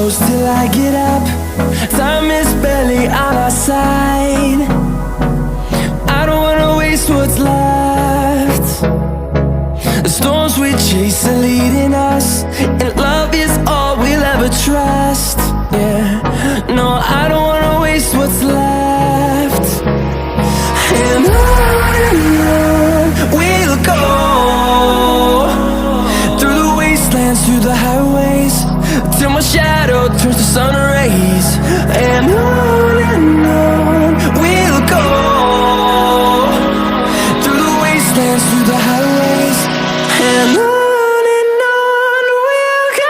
close till I get up. Time is barely on our side. I don't wanna waste what's left. The storms we chase are leading us, and love is all we'll ever trust. Yeah, no, I don't wanna waste what's left. And on we'll go, through the wastelands, through the highways, till my shadow turns to sun rays. And on we'll go, through the wastelands, through the highways, and on we'll go.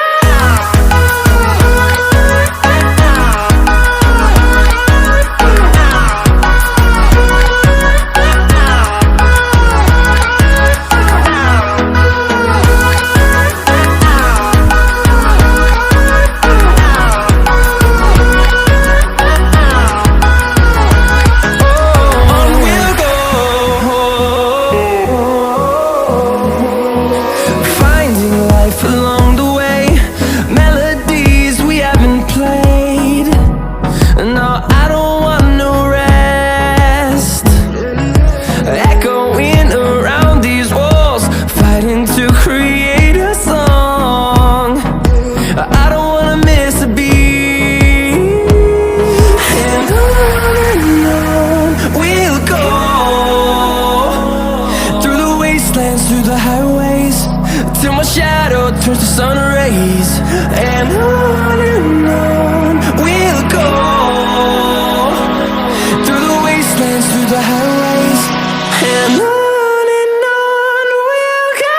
Through the highways, till my shadow turns to sun rays. And on we'll go, through the wastelands, through the highways, and on we'll go.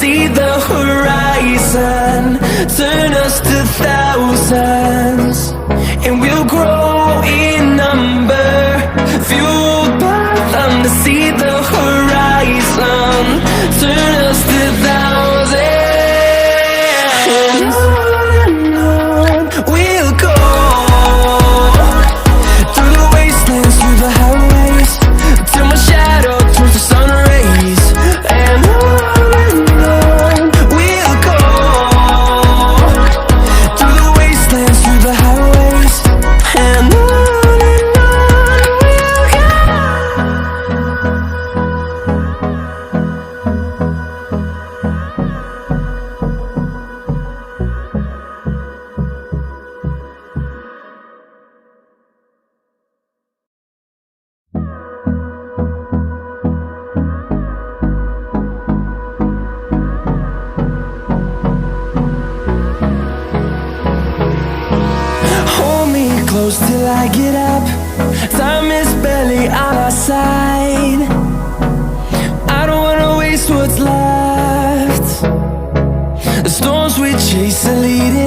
See the horizon, turn us to thousands, and we'll grow in number, fueled by them. To see the horizon, turn us to thousands, and on we'll go, through the wastelands, through the highways, till my shadow turns to sun rays. And close till I get up. Time is barely on our side. I don't wanna waste what's left. The storms we chase are leading